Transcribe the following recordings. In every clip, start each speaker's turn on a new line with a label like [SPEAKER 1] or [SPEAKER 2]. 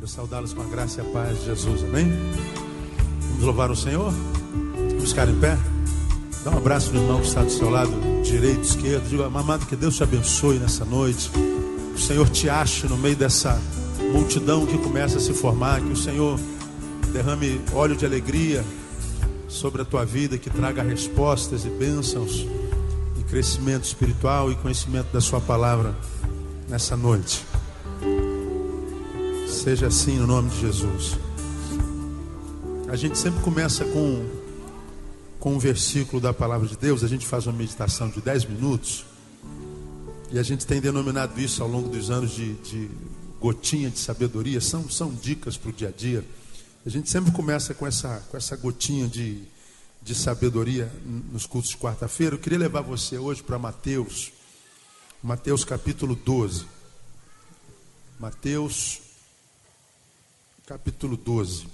[SPEAKER 1] Quero saudá-los com a graça e a paz de Jesus, amém? Vamos louvar o Senhor? Vamos ficar em pé? Dá um abraço no irmão que está do seu lado direito, esquerdo. Diga, amado, que Deus te abençoe nessa noite. Que o Senhor te ache no meio dessa multidão que começa a se formar. Que o Senhor derrame óleo de alegria sobre a tua vida, que traga respostas e bênçãos e crescimento espiritual e conhecimento da sua palavra nessa noite. Seja assim no nome de Jesus. A gente sempre começa com um versículo da palavra de Deus. A gente faz uma meditação de 10 minutos e a gente tem denominado isso ao longo dos anos de gotinha de sabedoria. São dicas para o dia a dia. A gente sempre começa com essa gotinha de sabedoria nos cultos de quarta-feira. Eu queria levar você hoje para Mateus capítulo 12. Mateus capítulo 12.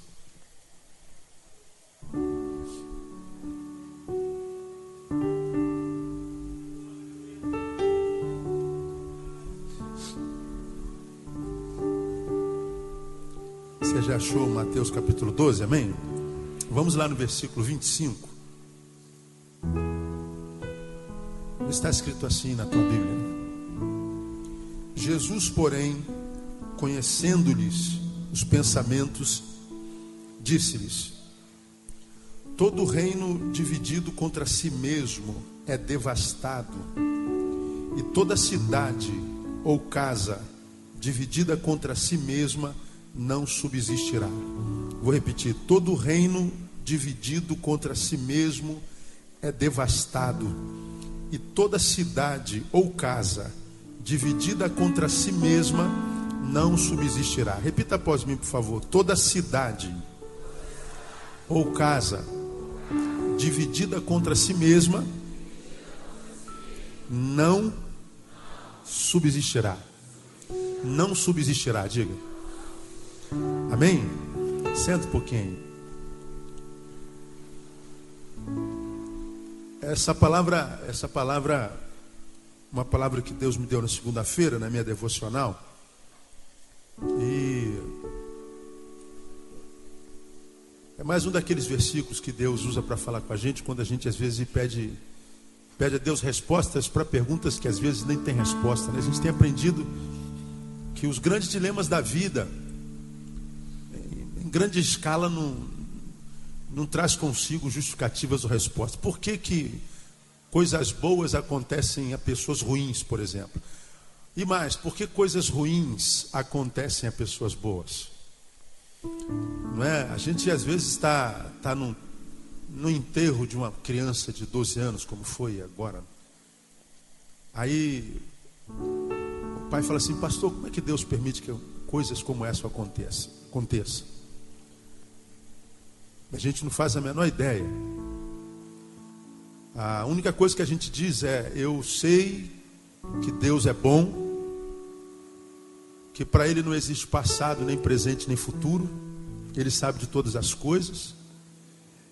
[SPEAKER 1] Você já achou Mateus capítulo 12, amém? Vamos lá no versículo 25. Está escrito assim na tua Bíblia: Jesus, porém, conhecendo-lhes os pensamentos, disse-lhes: todo reino dividido contra si mesmo é devastado, e toda cidade ou casa dividida contra si mesma não subsistirá. Vou repetir: todo reino dividido contra si mesmo é devastado, e toda cidade ou casa dividida contra si mesma não subsistirá. Repita após mim, por favor: toda cidade ou casa dividida contra si mesma não subsistirá. Não subsistirá, diga. Amém? Senta um pouquinho. Essa palavra, uma palavra que Deus me deu na segunda-feira, na minha devocional. E é mais um daqueles versículos que Deus usa para falar com a gente, quando a gente às vezes pede a Deus respostas para perguntas que às vezes nem tem resposta, né? A gente tem aprendido que os grandes dilemas da vida, em grande escala, não traz consigo justificativas ou respostas. Por que coisas boas acontecem a pessoas ruins, por exemplo? E mais, por que coisas ruins acontecem a pessoas boas? Não é? A gente às vezes está no enterro de uma criança de 12 anos, como foi agora. Aí o pai fala assim: pastor, como é que Deus permite que coisas como essa aconteçam? A gente não faz a menor ideia. A única coisa que a gente diz é: eu sei que Deus é bom, que para Ele não existe passado, nem presente, nem futuro. Ele sabe de todas as coisas.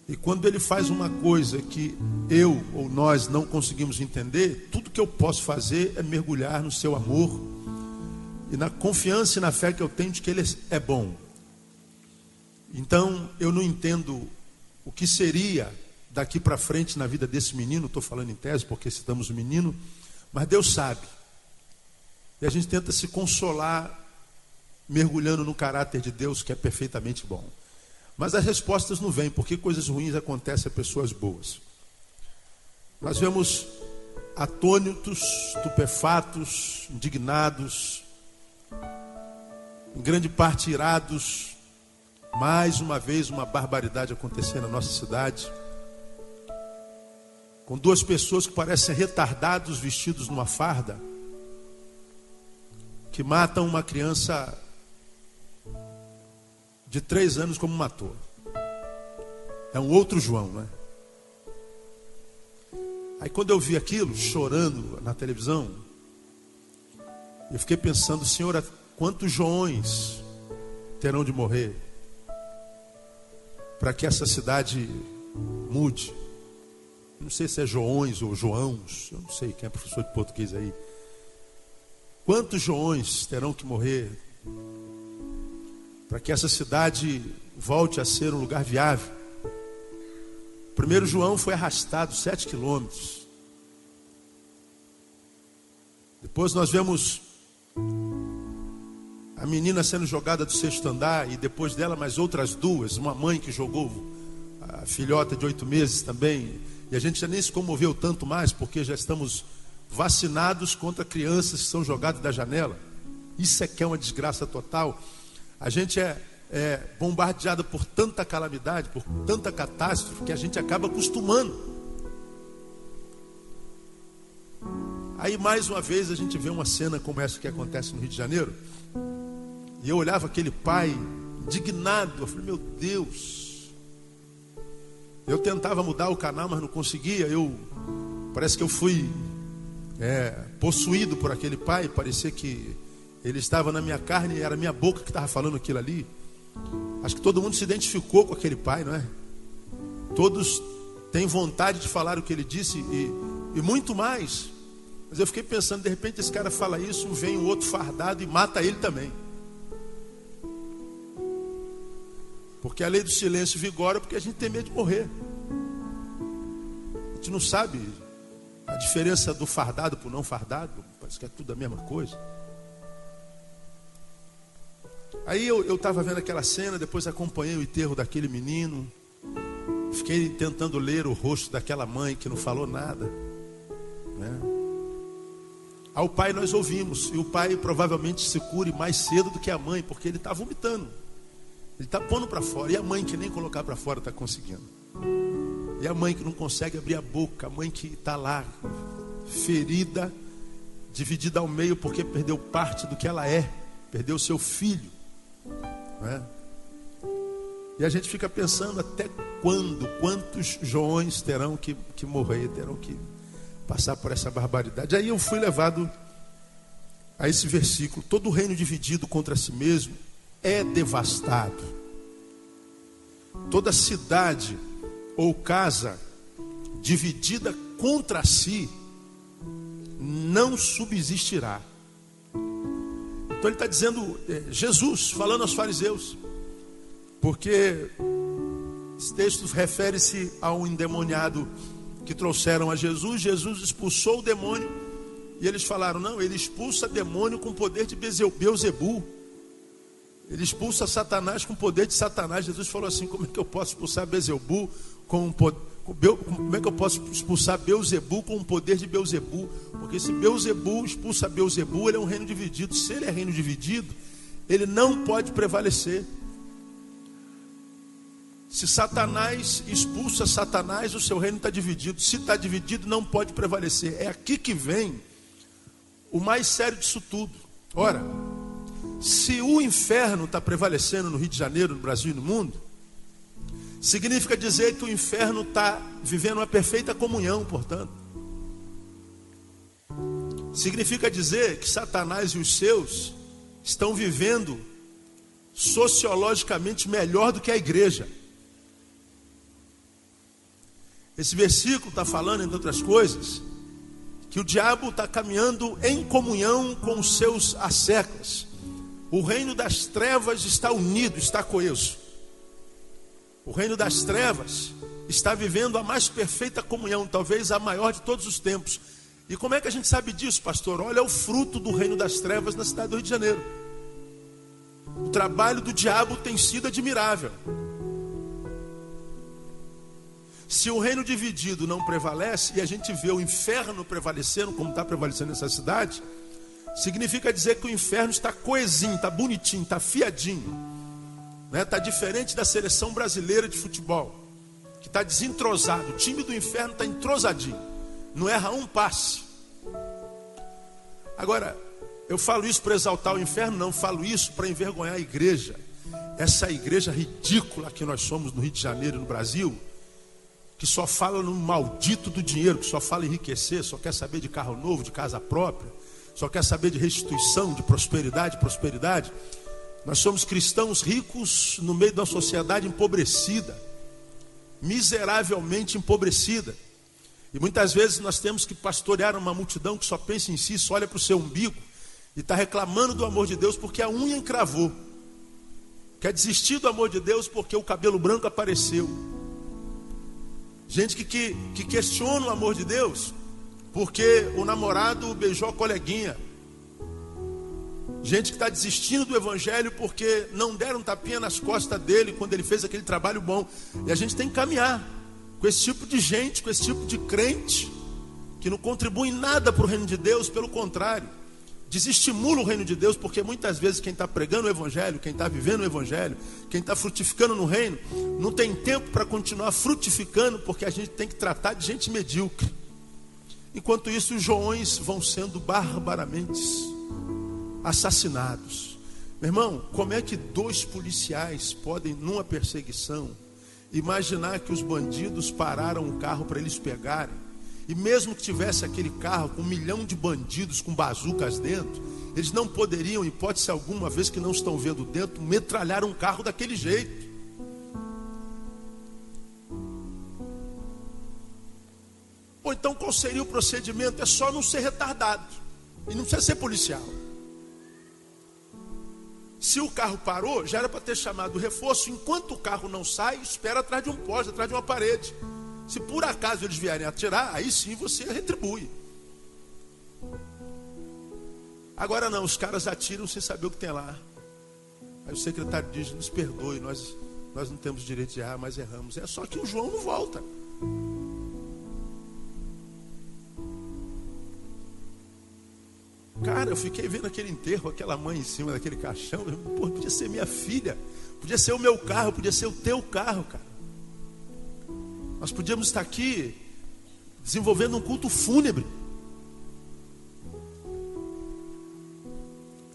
[SPEAKER 1] E quando Ele faz uma coisa que eu ou nós não conseguimos entender, tudo que eu posso fazer é mergulhar no seu amor e na confiança e na fé que eu tenho de que Ele é bom. Então eu não entendo o que seria daqui para frente na vida desse menino. Estou falando em tese porque citamos o menino, mas Deus sabe. E a gente tenta se consolar mergulhando no caráter de Deus, que é perfeitamente bom. Mas as respostas não vêm, porque coisas ruins acontecem a pessoas boas. Nós vemos atônitos, estupefatos, indignados, em grande parte irados. Mais uma vez uma barbaridade acontecendo na nossa cidade, com duas pessoas que parecem retardados, vestidos numa farda, que matam uma criança de 3 anos como matou. É um outro João, não é? Aí quando eu vi aquilo, chorando na televisão, eu fiquei pensando: Senhor, quantos Joões terão de morrer para que essa cidade mude? Não sei se é Joões ou Joãos, eu não sei quem é professor de português aí. Quantos Joões terão que morrer para que essa cidade volte a ser um lugar viável. O primeiro João foi arrastado 7 quilômetros. Depois nós vemos a menina sendo jogada do 6º andar, e depois dela mais outras 2, uma mãe que jogou a filhota de 8 meses também, e a gente já nem se comoveu tanto mais, porque já estamos vacinados contra crianças que são jogadas da janela. Isso é que é uma desgraça total. A gente é bombardeado por tanta calamidade, por tanta catástrofe, que a gente acaba acostumando. Aí mais uma vez a gente vê uma cena como essa que acontece no Rio de Janeiro, e eu olhava aquele pai indignado. Eu falei, meu Deus. Eu tentava mudar o canal, mas não conseguia. Parece que eu fui possuído por aquele pai. Parecia que ele estava na minha carne e era a minha boca que estava falando aquilo ali. Acho que todo mundo se identificou com aquele pai, não é? Todos têm vontade de falar o que ele disse e muito mais. Mas eu fiquei pensando, de repente esse cara fala isso, vem um outro fardado e mata ele também. Porque a lei do silêncio vigora porque a gente tem medo de morrer. A gente não sabe a diferença do fardado para o não fardado. Parece que é tudo a mesma coisa. Aí eu estava vendo aquela cena, depois acompanhei o enterro daquele menino. Fiquei tentando ler o rosto daquela mãe que não falou nada, né? Ao pai nós ouvimos, e o pai provavelmente se cure mais cedo do que a mãe, porque ele está vomitando. Ele está pondo para fora. E a mãe que nem colocar para fora está conseguindo. E a mãe que não consegue abrir a boca. A mãe que está lá, ferida, dividida ao meio, porque perdeu parte do que ela é. Perdeu seu filho, não é? E a gente fica pensando, até quando? Quantos Joões terão que morrer, terão que passar por essa barbaridade? Aí eu fui levado a esse versículo. Todo reino dividido contra si mesmo é devastado. Toda cidade ou casa dividida contra si não subsistirá. Então ele está dizendo, Jesus falando aos fariseus, porque esse texto refere-se a um endemoniado que trouxeram a Jesus. Jesus expulsou o demônio e eles falaram, não, ele expulsa demônio com o poder de Beelzebu. Ele expulsa Satanás com o poder de Satanás. Jesus falou assim, como é que eu posso expulsar Beelzebu como é que eu posso expulsar Beelzebu com o poder de Beelzebu? Porque se Beelzebu expulsa Beelzebu, ele é um reino dividido. Se ele é reino dividido, ele não pode prevalecer. Se Satanás expulsa Satanás, o seu reino está dividido. Se está dividido, não pode prevalecer. É aqui que vem o mais sério disso tudo. Ora, se o inferno está prevalecendo no Rio de Janeiro, no Brasil e no mundo, significa dizer que o inferno está vivendo uma perfeita comunhão, portanto. Significa dizer que Satanás e os seus estão vivendo sociologicamente melhor do que a igreja. Esse versículo está falando, entre outras coisas, que o diabo está caminhando em comunhão com os seus asseclas. O reino das trevas está unido, está coeso. O reino das trevas está vivendo a mais perfeita comunhão, talvez a maior de todos os tempos. E como é que a gente sabe disso, pastor? Olha o fruto do reino das trevas na cidade do Rio de Janeiro. O trabalho do diabo tem sido admirável. Se o reino dividido não prevalece, e a gente vê o inferno prevalecendo, como está prevalecendo nessa cidade, significa dizer que o inferno está coesinho, está bonitinho, está afiadinho. Está diferente da seleção brasileira de futebol, que está desentrosado. O time do inferno está entrosadinho, não erra um passe. Agora, eu falo isso para exaltar o inferno? Não, falo isso para envergonhar a igreja. Essa igreja ridícula que nós somos no Rio de Janeiro e no Brasil, que só fala no maldito do dinheiro, que só fala em enriquecer, só quer saber de carro novo, de casa própria, só quer saber de restituição, de prosperidade. Nós somos cristãos ricos no meio de uma sociedade empobrecida, miseravelmente empobrecida. E muitas vezes nós temos que pastorear uma multidão que só pensa em si, só olha para o seu umbigo e está reclamando do amor de Deus porque a unha encravou. Quer desistir do amor de Deus porque o cabelo branco apareceu. Gente que questiona o amor de Deus porque o namorado beijou a coleguinha. Gente que está desistindo do evangelho porque não deram um tapinha nas costas dele quando ele fez aquele trabalho bom. E a gente tem que caminhar com esse tipo de gente, com esse tipo de crente que não contribui em nada para o reino de Deus, pelo contrário, desestimula o reino de Deus, porque muitas vezes quem está pregando o evangelho, quem está vivendo o evangelho, quem está frutificando no reino, não tem tempo para continuar frutificando, porque a gente tem que tratar de gente medíocre. Enquanto isso, os Joões vão sendo barbaramente assassinados. Meu irmão, como é que 2 policiais podem, numa perseguição, imaginar que os bandidos pararam o carro para eles pegarem? E mesmo que tivesse aquele carro com 1 milhão de bandidos com bazucas dentro, eles não poderiam, em hipótese alguma, vez que não estão vendo dentro, metralhar um carro daquele jeito. Ou então qual seria o procedimento? É só não ser retardado. E não precisa ser policial. Se o carro parou, já era para ter chamado o reforço. Enquanto o carro não sai, espera atrás de um poste, atrás de uma parede. Se por acaso eles vierem atirar, aí sim você retribui. Agora não, os caras atiram sem saber o que tem lá. Aí o secretário diz: nos perdoe, nós não temos direito de errar, mas erramos. É só que o João não volta. Cara, eu fiquei vendo aquele enterro, aquela mãe em cima daquele caixão. Pô, podia ser minha filha, podia ser o meu carro, podia ser o teu carro, cara. Nós podíamos estar aqui desenvolvendo um culto fúnebre.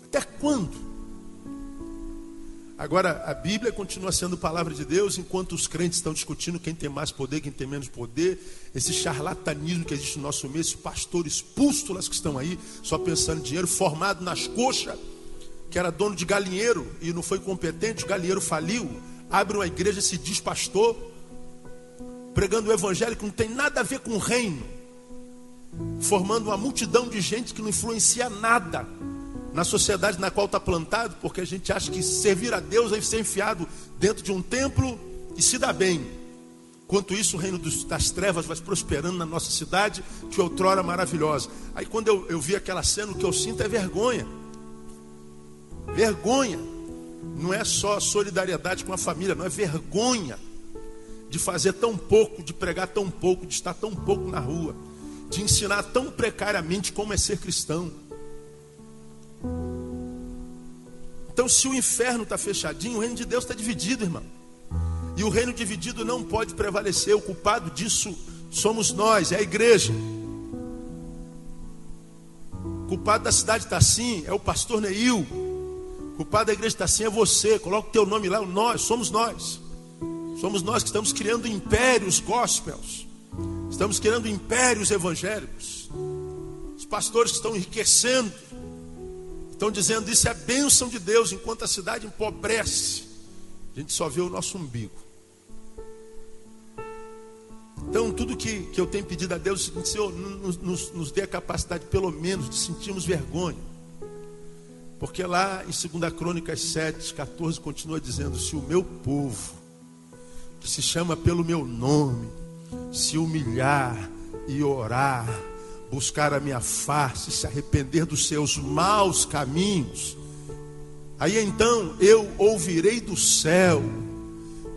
[SPEAKER 1] Até quando? Agora, a Bíblia continua sendo palavra de Deus, enquanto os crentes estão discutindo quem tem mais poder, quem tem menos poder. Esse charlatanismo que existe no nosso meio, esses pastores pústulas que estão aí, só pensando em dinheiro, formado nas coxas, que era dono de galinheiro e não foi competente, o galinheiro faliu, abre uma igreja e se diz pastor, pregando o evangelho que não tem nada a ver com o reino, formando uma multidão de gente que não influencia nada na sociedade na qual está plantado, porque a gente acha que servir a Deus é ser enfiado dentro de um templo e se dá bem. Enquanto isso, o reino das trevas vai prosperando na nossa cidade, que outrora maravilhosa. Aí quando eu vi aquela cena, o que eu sinto é vergonha. Vergonha. Não é só solidariedade com a família, não, é vergonha de fazer tão pouco, de pregar tão pouco, de estar tão pouco na rua, de ensinar tão precariamente como é ser cristão. Então, se o inferno está fechadinho, o reino de Deus está dividido, irmão. E o reino dividido não pode prevalecer. O culpado disso somos nós, é a igreja. O culpado da cidade está assim, é o pastor Neil. O culpado da igreja está assim, é você. Coloca o teu nome lá, nós, somos nós. Somos nós que estamos criando impérios gospels. Estamos criando impérios evangélicos. Os pastores que estão enriquecendo, estão dizendo isso é a bênção de Deus, enquanto a cidade empobrece. A gente só vê o nosso umbigo. Então tudo que eu tenho pedido a Deus é o seguinte: Senhor, nos dê a capacidade pelo menos de sentirmos vergonha. Porque lá em 2 Crônicas 7:14 continua dizendo: se o meu povo, que se chama pelo meu nome, se humilhar e orar, buscar a minha face, se arrepender dos seus maus caminhos, aí então eu ouvirei do céu,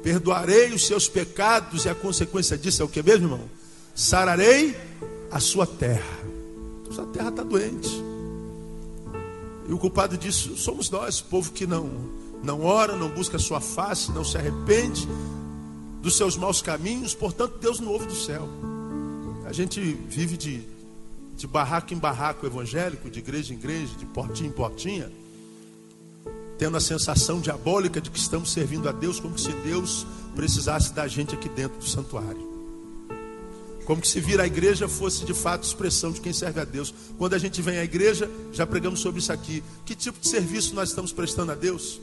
[SPEAKER 1] perdoarei os seus pecados, e a consequência disso é o que mesmo, irmão? Sararei a sua terra. Então, sua terra está doente. E o culpado disso somos nós, o povo que não ora, não busca a sua face, não se arrepende dos seus maus caminhos, portanto Deus não ouve do céu. A gente vive de barraco em barraco evangélico, de igreja em igreja, de portinha em portinha, tendo a sensação diabólica de que estamos servindo a Deus, como se Deus precisasse da gente aqui dentro do santuário. Como se vir à igreja fosse de fato expressão de quem serve a Deus. Quando a gente vem à igreja, já pregamos sobre isso aqui. Que tipo de serviço nós estamos prestando a Deus?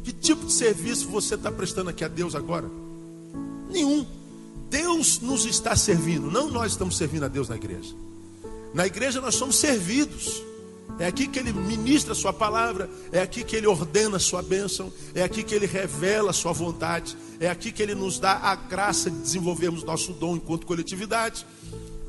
[SPEAKER 1] Que tipo de serviço você está prestando aqui a Deus agora? Nenhum. Deus nos está servindo, não nós estamos servindo a Deus na igreja. Na igreja nós somos servidos. É aqui que Ele ministra a sua palavra, é aqui que Ele ordena a sua bênção, é aqui que Ele revela a sua vontade, é aqui que Ele nos dá a graça de desenvolvermos nosso dom enquanto coletividade.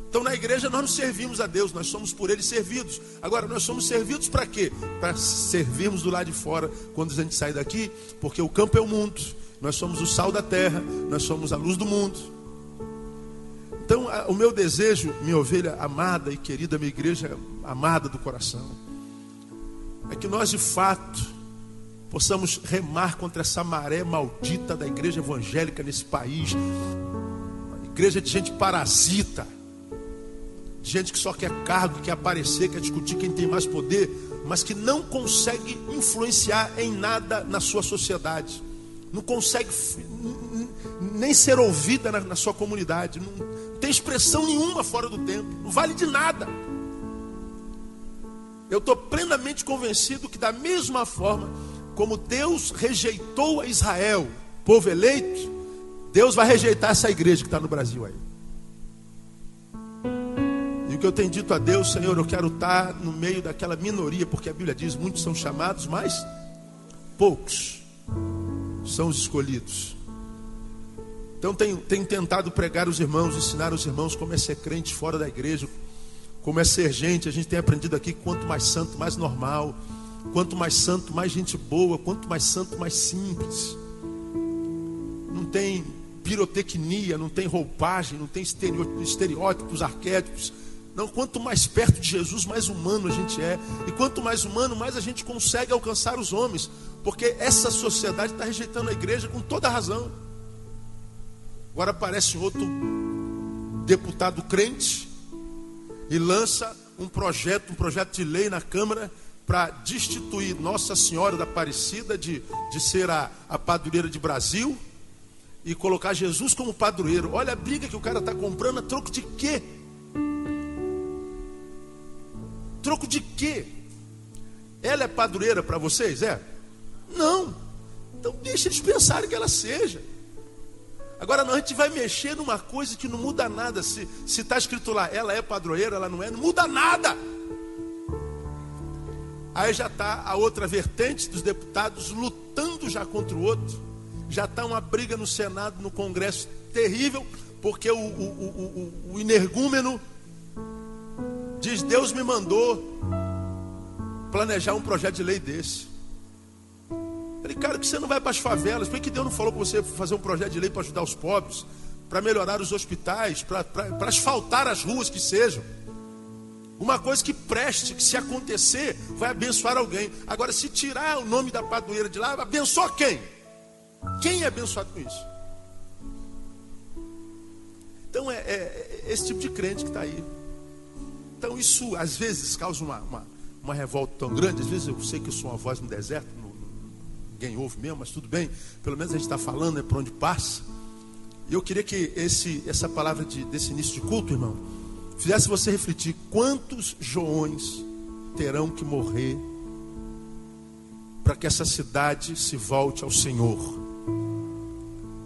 [SPEAKER 1] Então na igreja nós não servimos a Deus, nós somos por Ele servidos. Agora nós somos servidos para quê? Para servirmos do lado de fora quando a gente sai daqui, porque o campo é o mundo, nós somos o sal da terra, nós somos a luz do mundo. Então, o meu desejo, minha ovelha amada e querida, minha igreja amada do coração, é que nós de fato possamos remar contra essa maré maldita da igreja evangélica nesse país. Igreja de gente parasita, de gente que só quer cargo, quer aparecer, quer discutir quem tem mais poder, mas que não consegue influenciar em nada na sua sociedade, não consegue nem ser ouvida na sua comunidade, não tem expressão nenhuma fora do templo, não vale de nada. Eu estou plenamente convencido que da mesma forma como Deus rejeitou a Israel, povo eleito, Deus vai rejeitar essa igreja que está no Brasil aí. E o que eu tenho dito a Deus: Senhor, eu quero estar no meio daquela minoria, porque a Bíblia diz, muitos são chamados, mas poucos são os escolhidos. Então tenho tentado pregar os irmãos, ensinar os irmãos como é ser crente fora da igreja, como é ser gente. A gente tem aprendido aqui que quanto mais santo, mais normal. Quanto mais santo, mais gente boa. Quanto mais santo, mais simples. Não tem pirotecnia, não tem roupagem, não tem estereótipos, arquétipos. Não, quanto mais perto de Jesus, mais humano a gente é. E quanto mais humano, mais a gente consegue alcançar os homens. Porque essa sociedade está rejeitando a igreja com toda razão. Agora aparece outro deputado crente e lança um projeto de lei na Câmara para destituir Nossa Senhora da Aparecida de ser a padroeira de Brasil e colocar Jesus como padroeiro. Olha a briga que o cara está comprando, a troco de quê? Troco de quê? Ela é padroeira para vocês? É? Não. Então deixa eles pensarem que ela seja. Agora a gente vai mexer numa coisa que não muda nada. Se está escrito lá, ela é padroeira, ela não muda nada. Aí já está a outra vertente dos deputados lutando já contra o outro. Já está uma briga no Senado, no Congresso terrível, porque o energúmeno diz: Deus me mandou planejar um projeto de lei desse. Falei, cara, que você não vai para as favelas? Por que Deus não falou para você fazer um projeto de lei para ajudar os pobres, para melhorar os hospitais, para asfaltar as ruas que sejam? Uma coisa que preste, que se acontecer, vai abençoar alguém. Agora, se tirar o nome da padroeira de lá, abençoa quem? Quem é abençoado com isso? Então é esse tipo de crente que está aí. Então isso às vezes causa uma revolta tão grande. Às vezes eu sei que eu sou uma voz no deserto, ninguém ouve mesmo, mas tudo bem. Pelo menos a gente está falando, por onde passa. E eu queria que essa palavra desse início de culto, irmão, fizesse você refletir: quantos Joões terão que morrer para que essa cidade se volte ao Senhor?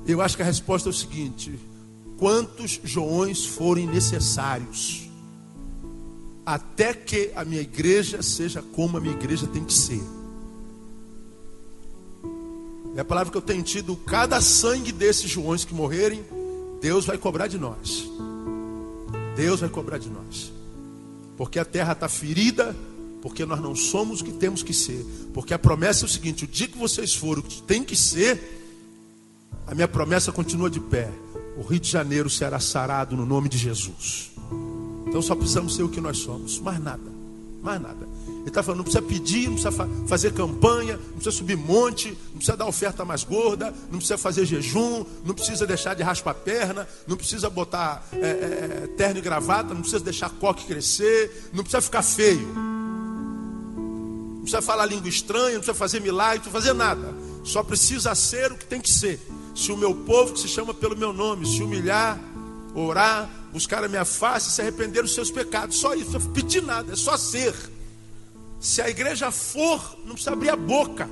[SPEAKER 1] Eu acho que a resposta é o seguinte: quantos Joões forem necessários até que a minha igreja seja como a minha igreja tem que ser. É a palavra que eu tenho tido: cada sangue desses Joões que morrerem, Deus vai cobrar de nós. Deus vai cobrar de nós. Porque a terra está ferida, porque nós não somos o que temos que ser. Porque a promessa é o seguinte: o dia que vocês forem o que tem que ser, a minha promessa continua de pé: o Rio de Janeiro será sarado no nome de Jesus. Então só precisamos ser o que nós somos, mais nada, mais nada. Ele está falando: não precisa pedir, não precisa fazer campanha, não precisa subir monte, não precisa dar oferta mais gorda, não precisa fazer jejum, não precisa deixar de raspar a perna, não precisa botar terno e gravata, não precisa deixar coque crescer, não precisa ficar feio, não precisa falar língua estranha, não precisa fazer milagre, não precisa fazer nada. Só precisa ser o que tem que ser. Se o meu povo, que se chama pelo meu nome, se humilhar, orar, buscar a minha face, se arrepender dos seus pecados. Só isso, não precisa pedir nada, é só ser. Se a igreja for, não precisa abrir a boca,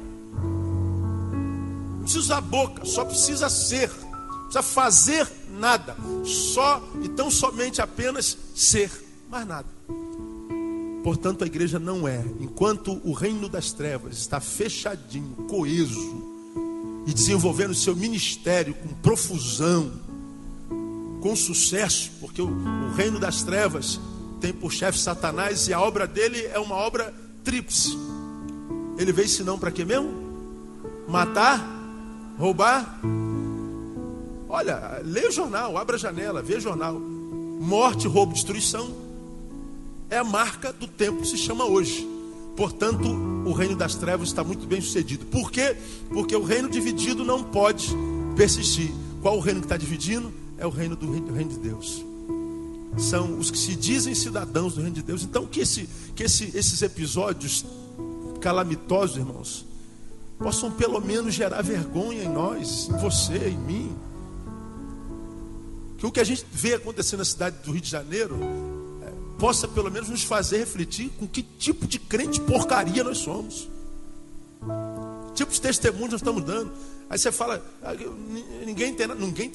[SPEAKER 1] não precisa usar a boca, só precisa ser. Não precisa fazer nada, só, então somente apenas ser, mais nada. Portanto, a igreja não é. Enquanto o reino das trevas está fechadinho, coeso, e desenvolvendo seu ministério com profusão, com sucesso, porque o reino das trevas tem por chefe Satanás, e a obra dele é uma obra tríplice. Ele veio senão para quê mesmo? Matar, roubar. Olha, lê o jornal, abra a janela, vê o jornal. Morte, roubo, destruição é a marca do tempo que se chama hoje. Portanto, o reino das trevas está muito bem sucedido. Por quê? Porque o reino dividido não pode persistir. Qual o reino que está dividindo? É o reino do reino de Deus. São os que se dizem cidadãos do reino de Deus. Então que esses episódios calamitosos, irmãos, possam pelo menos gerar vergonha em nós, em você, em mim. Que o que a gente vê acontecer na cidade do Rio de Janeiro possa pelo menos nos fazer refletir com que tipo de crente porcaria nós somos. Que tipo de testemunho nós estamos dando. Aí você fala, ninguém tem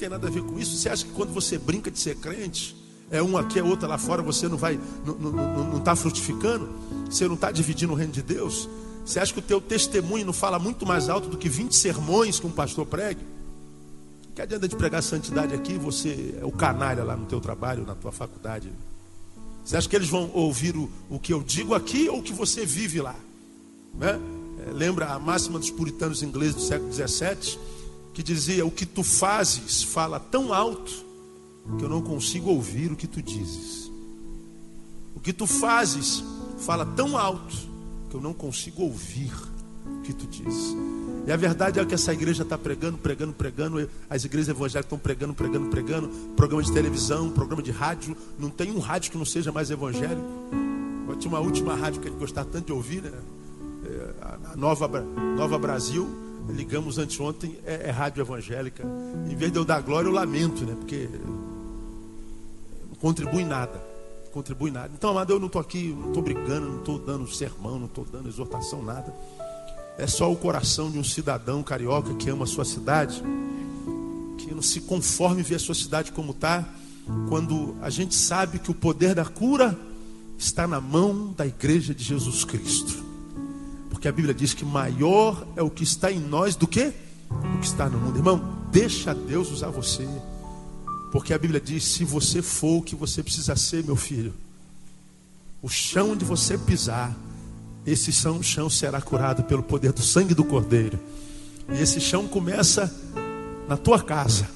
[SPEAKER 1] nada a ver com isso. Você acha que quando você brinca de ser crente, é um aqui, é outro lá fora, você não está frutificando? Você não está dividindo o reino de Deus? Você acha que o teu testemunho não fala muito mais alto do que 20 sermões que um pastor pregue? Que adianta de pregar santidade aqui, você é o canalha lá no teu trabalho, na tua faculdade? Você acha que eles vão ouvir o que eu digo aqui ou o que você vive lá? Né? Lembra a máxima dos puritanos ingleses do século XVII, que dizia: o que tu fazes fala tão alto que eu não consigo ouvir o que tu dizes. O que tu fazes fala tão alto que eu não consigo ouvir o que tu dizes. E a verdade é que essa igreja está pregando. As igrejas evangélicas estão pregando. Programa de televisão, programa de rádio. Não tem um rádio que não seja mais evangélico. Tinha uma última rádio que a gente gostava tanto de ouvir, né? A Nova Brasil. Ligamos anteontem, é rádio evangélica. Em vez de eu dar glória, eu lamento, né? Porque não contribui nada. Então, amado, eu não estou aqui, não estou brigando, não estou dando sermão, não estou dando exortação, nada. É só o coração de um cidadão carioca que ama a sua cidade, que não se conforme em ver a sua cidade como está, quando a gente sabe que o poder da cura está na mão da igreja de Jesus Cristo. Porque a Bíblia diz que maior é o que está em nós do que o que está no mundo. Irmão, deixa Deus usar você. Porque a Bíblia diz: se você for o que você precisa ser, meu filho, o chão onde você pisar, esse chão será curado pelo poder do sangue do Cordeiro. E esse chão começa na tua casa.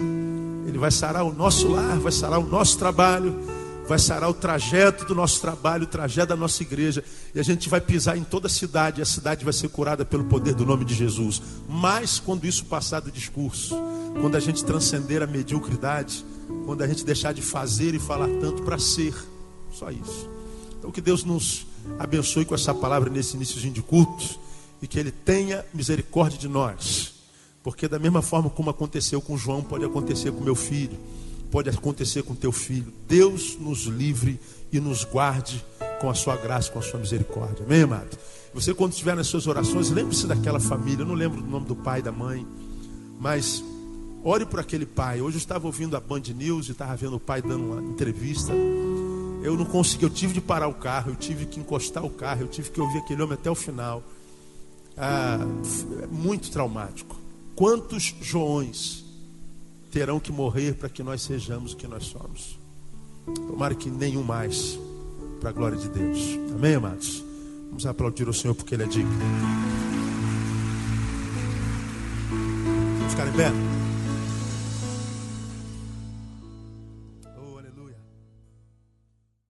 [SPEAKER 1] Ele vai sarar o nosso lar, vai sarar o nosso trabalho, vai sarar o trajeto do nosso trabalho, o trajeto da nossa igreja. E a gente vai pisar em toda a cidade, e a cidade vai ser curada pelo poder do nome de Jesus. Mas quando isso passar do discurso, quando a gente transcender a mediocridade, quando a gente deixar de fazer e falar tanto para ser, só isso. Então que Deus nos abençoe com essa palavra nesse iníciozinho de culto, e que Ele tenha misericórdia de nós. Porque da mesma forma como aconteceu com João, pode acontecer com meu filho, pode acontecer com teu filho. Deus nos livre e nos guarde com a sua graça, com a sua misericórdia. Amém, amado? Você, quando estiver nas suas orações, lembre-se daquela família. Eu não lembro do nome do pai e da mãe, mas ore por aquele pai. Hoje eu estava ouvindo a Band News e estava vendo o pai dando uma entrevista. Eu não consegui, eu tive de parar o carro, eu tive que encostar o carro, eu tive que ouvir aquele homem até o final. É muito traumático. Quantos Joões terão que morrer para que nós sejamos o que nós somos? Tomara que nenhum mais, para a glória de Deus. Amém, amados? Vamos aplaudir o Senhor porque Ele é digno. Vamos ficar em pé?